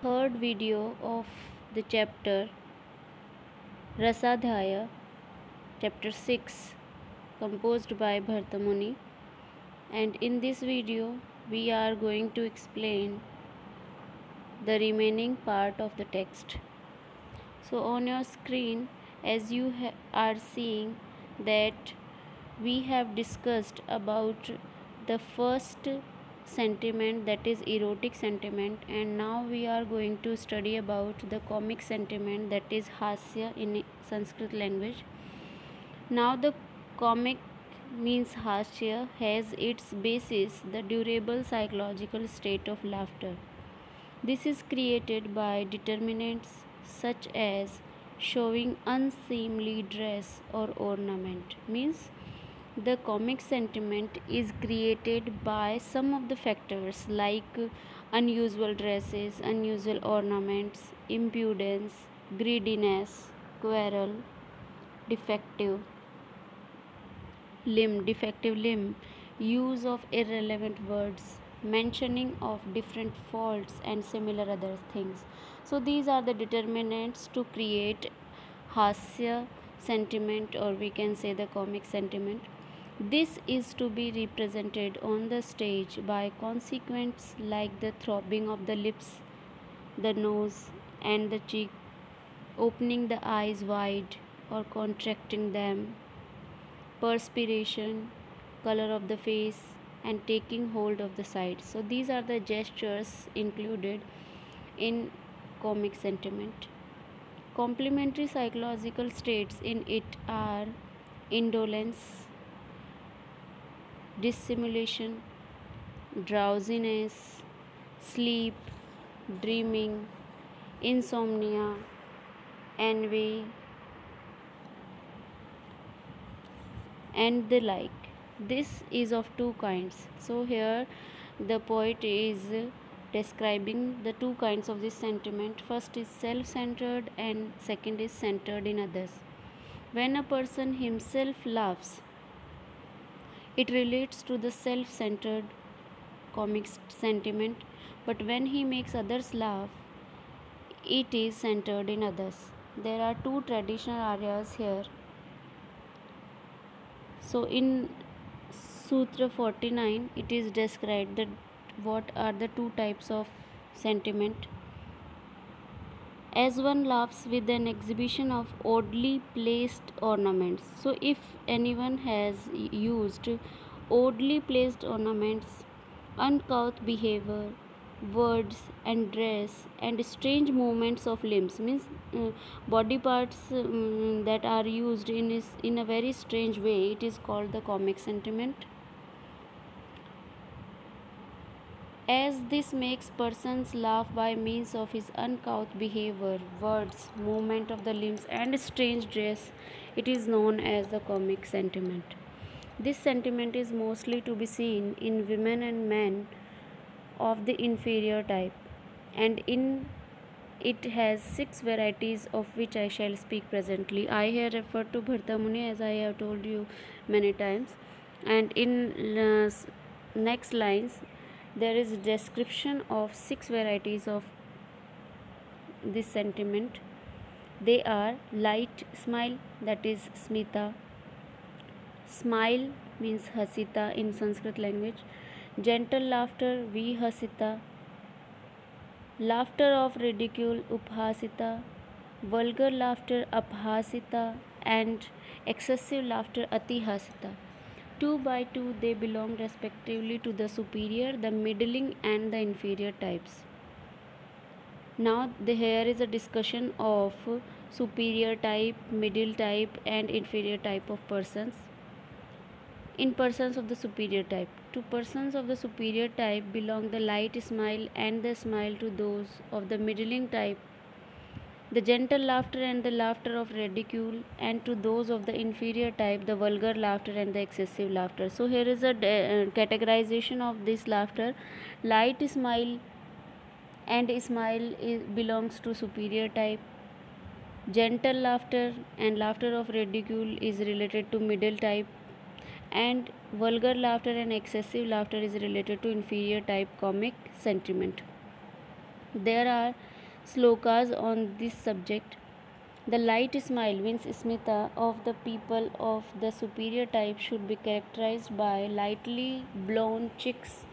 third video of the chapter Rasadhyaya, chapter 6, composed by Bhartamuni. And in this video, we are going to explain the remaining part of the text. So, on your screen, as you are seeing, that we have discussed about the first sentiment, that is erotic sentiment, and now we are going to study about the comic sentiment, that is hasya in Sanskrit language. Now the comic means hasya has its basis the durable psychological state of laughter. This is created by determinants such as showing unseemly dress or ornament. Means the comic sentiment is created by some of the factors like unusual dresses, unusual ornaments, impudence, greediness, quarrel, defective defective limb, use of irrelevant words, mentioning of different faults, and similar other things. So, these are the determinants to create hasya sentiment, or we can say the comic sentiment. This is to be represented on the stage by consequents like the throbbing of the lips, the nose, and the cheek, opening the eyes wide or contracting them, perspiration, color of the face, and taking hold of the sides. So, these are the gestures included in comic sentiment. Complementary psychological states in it are indolence, dissimulation, drowsiness, sleep, dreaming, insomnia, envy, and the like. This is of two kinds. So here the poet is describing the two kinds of this sentiment. First is self-centered and second is centered in others. When a person himself laughs, it relates to the self-centered comic sentiment, but when he makes others laugh, it is centered in others. There are two traditional areas here. So in Sutra 49, it is described that what are the two types of sentiment. As one laughs with an exhibition of oddly placed ornaments. So if anyone has used oddly placed ornaments, uncouth behavior, words and dress, and strange movements of limbs, means body parts that are used in a very strange way, it is called the comic sentiment. As this makes persons laugh by means of his uncouth behavior, words, movement of the limbs, and strange dress, it is known as the comic sentiment. This sentiment is mostly to be seen in women and men of the inferior type, and in it has 6 varieties, of which I shall speak presently. I here refer to Bhartamuni, as I have told you many times, and in next lines there is a description of 6 varieties of this sentiment. They are light smile, that is smita. Smile means hasita in Sanskrit language. Gentle laughter, vihasita. Laughter of ridicule, uphasita. Vulgar laughter, aphasita. And excessive laughter, atihasita. 2 by 2 they belong respectively to the superior, the middling, and the inferior types. Now here is a discussion of superior type, middle type, and inferior type of persons. In persons of the superior type, to persons of the superior type belong the light smile and the smile, to those of the middling type the gentle laughter and the laughter of ridicule, and to those of the inferior type the vulgar laughter and the excessive laughter. So here is a categorization of this laughter. Light smile and smile belongs to superior type. Gentle laughter and laughter of ridicule is related to middle type, and vulgar laughter and excessive laughter is related to inferior type comic sentiment. There are slokas on this subject. The light smile means smita of the people of the superior type should be characterized by lightly blown cheeks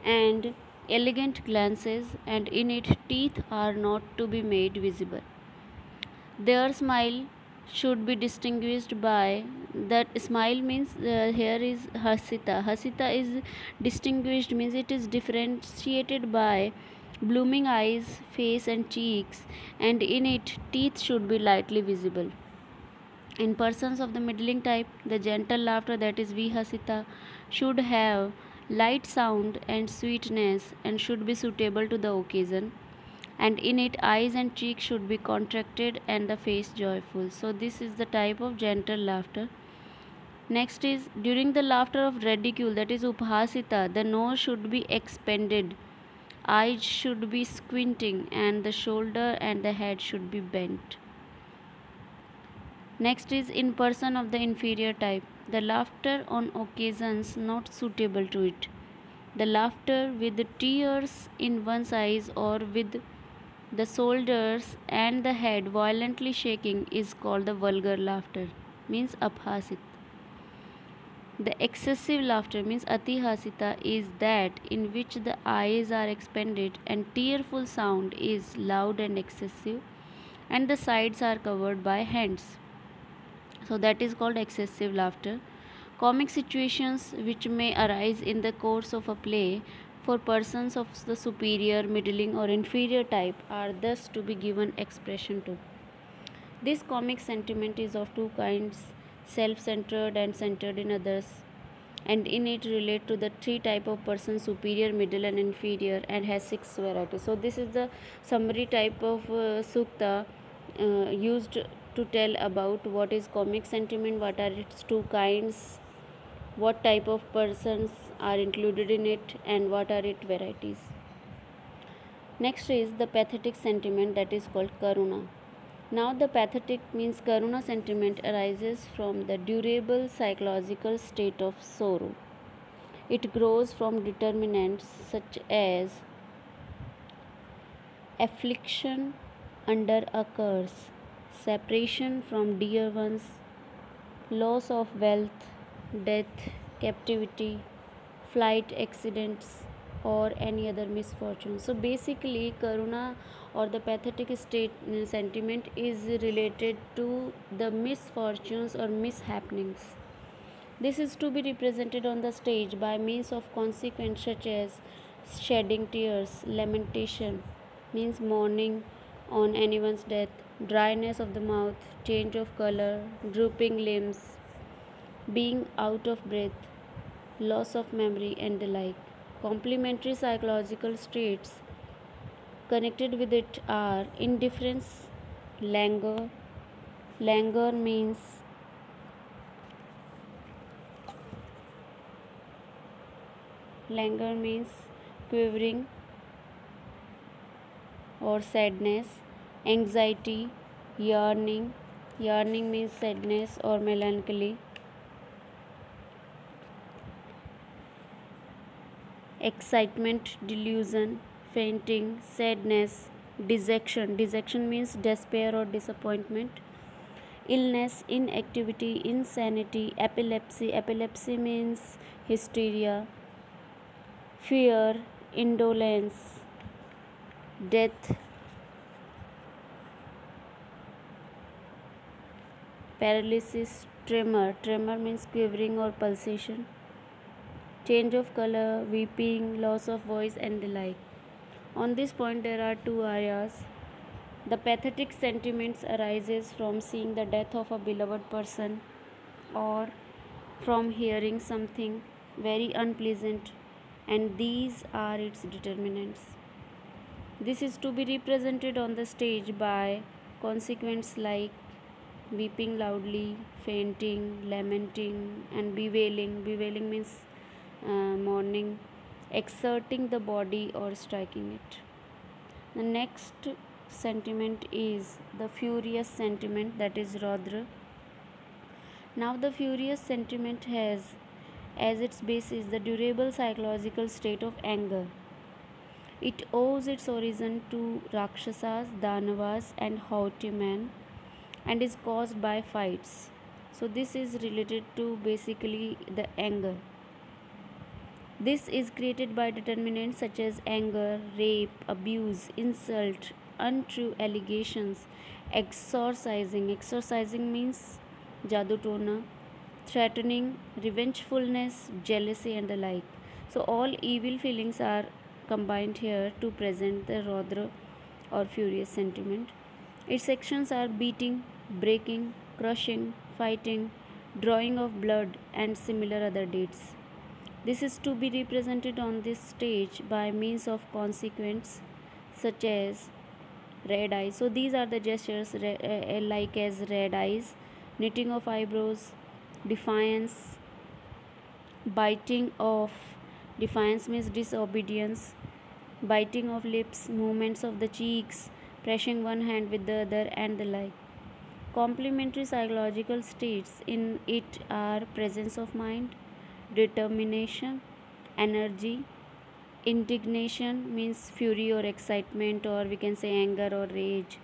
and elegant glances, and in it teeth are not to be made visible. Their smile should be distinguished by that smile means here is hasita. Hasita is distinguished means it is differentiated by blooming eyes, face and cheeks, and in it teeth should be lightly visible. In persons of the middling type, the gentle laughter, that is vihasita, should have light sound and sweetness and should be suitable to the occasion, and in it eyes and cheeks should be contracted and the face joyful. So this is the type of gentle laughter. Next is during the laughter of ridicule, that is uphasita, the nose should be expanded, eyes should be squinting, and the shoulder and the head should be bent. Next is in person of the inferior type, the laughter on occasions not suitable to it. The laughter with tears in one's eyes or with the shoulders and the head violently shaking is called the vulgar laughter, means aphasit. The excessive laughter means atihasita is that in which the eyes are expanded and tearful sound is loud and excessive and the sides are covered by hands. So that is called excessive laughter. Comic situations which may arise in the course of a play for persons of the superior, middling, or inferior type are thus to be given expression to. This comic sentiment is of two kinds, self-centered and centered in others, and in it relate to the three type of persons, superior, middle, and inferior, and has six varieties. So this is the summary type of sukta used to tell about what is comic sentiment, what are its two kinds, what type of persons are included in it, and what are its varieties. Next is the pathetic sentiment, that is called karuna. Now the pathetic means karuna sentiment arises from the durable psychological state of sorrow. It grows from determinants such as affliction under a curse, separation from dear ones, loss of wealth, death, captivity, flight, accidents, or any other misfortune. So basically, karuna or the pathetic state sentiment is related to the misfortunes or mishappenings. This is to be represented on the stage by means of consequence such as shedding tears, lamentation means mourning on anyone's death, dryness of the mouth, change of color, drooping limbs, being out of breath, loss of memory, and the like. Complementary psychological states connected with it are indifference, languor. Languor means quivering or sadness, anxiety, yearning. Yearning means sadness or melancholy. Excitement, delusion, fainting, sadness, dejection. Dejection means despair or disappointment. Illness, inactivity, insanity, epilepsy. Epilepsy means hysteria. Fear, indolence, death, paralysis, tremor. Tremor means quivering or pulsation. Change of color, weeping, loss of voice, and the like. On this point, there are two areas. The pathetic sentiments arises from seeing the death of a beloved person or from hearing something very unpleasant, and these are its determinants. This is to be represented on the stage by consequences like weeping loudly, fainting, lamenting, and bewailing. Bewailing means mourning, exerting the body or striking it. The next sentiment is the furious sentiment, that is Raudra. Now the furious sentiment has as its basis the durable psychological state of anger. It owes its origin to Rakshasas, Danavas, and haughty men and is caused by fights. So, this is related to basically the anger. This is created by determinants such as anger, rape, abuse, insult, untrue allegations, exorcising. Exorcising means jadoo tona, threatening, revengefulness, jealousy, and the like. So, all evil feelings are combined here to present the Rodra or furious sentiment. Its actions are beating, breaking, crushing, fighting, drawing of blood, and similar other deeds. This is to be represented on this stage by means of consequence such as red eyes. So these are the gestures like as red eyes, knitting of eyebrows, defiance, biting of defiance means disobedience, biting of lips, movements of the cheeks, pressing one hand with the other, and the like. Complementary psychological states in it are presence of mind, determination, energy, indignation means fury or excitement, or we can say anger or rage,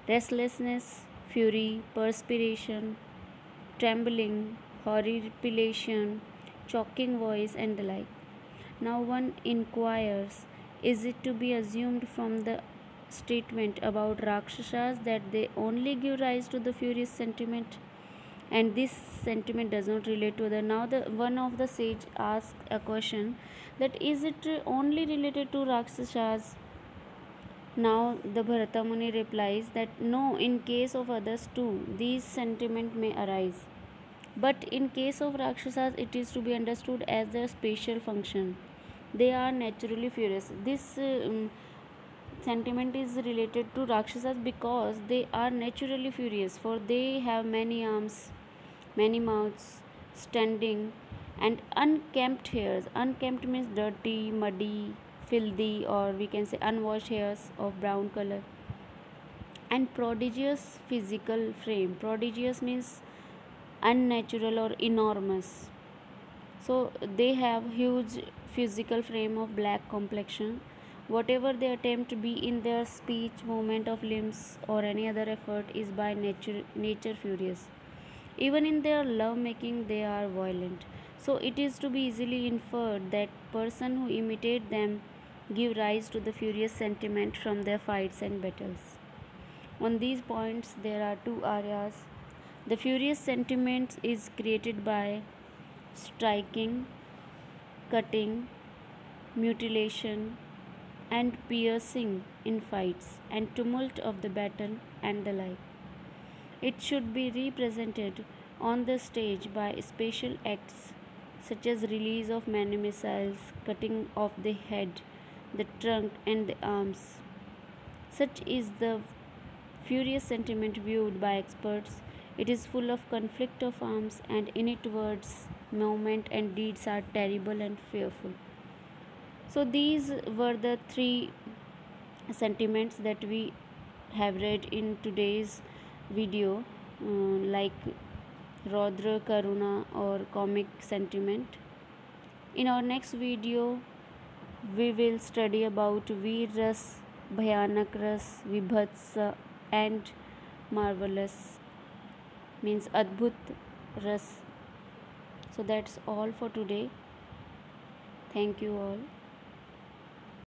restlessness, fury, perspiration, trembling, horripilation, choking voice, and the like. Now one inquires, is it to be assumed from the statement about Rakshasas that they only give rise to the furious sentiment? And this sentiment does not relate to the now the one of the sage asks a question that is it only related to Rakshasas? Now the Bharata Muni replies that no, in case of others too, these sentiment may arise. But in case of Rakshasas, it is to be understood as their special function. They are naturally furious. This sentiment is related to Rakshasas because they are naturally furious, for they have many arms, many mouths, standing, and unkempt hairs. Unkempt means dirty, muddy, filthy, or we can say unwashed hairs of brown color. And prodigious physical frame. Prodigious means unnatural or enormous. So they have huge physical frame of black complexion. Whatever they attempt to be in their speech, movement of limbs, or any other effort is by nature furious. Even in their love making, they are violent. So it is to be easily inferred that person who imitate them give rise to the furious sentiment from their fights and battles. On these points, there are two areas. The furious sentiment is created by striking, cutting, mutilation, and piercing in fights and tumult of the battle and the like. It should be represented on the stage by special acts such as release of many missiles, cutting off the head, the trunk, and the arms. Such is the furious sentiment viewed by experts. It is full of conflict of arms, and in its words, movement, and deeds are terrible and fearful. So, these were the three sentiments that we have read in today's video, like Rodra, Karuna, or comic sentiment. In our next video, we will study about Veer Ras, Bhayanak Ras, Vibhatsa, and Marvelous means Adbhut Ras. So that's all for today. Thank you all.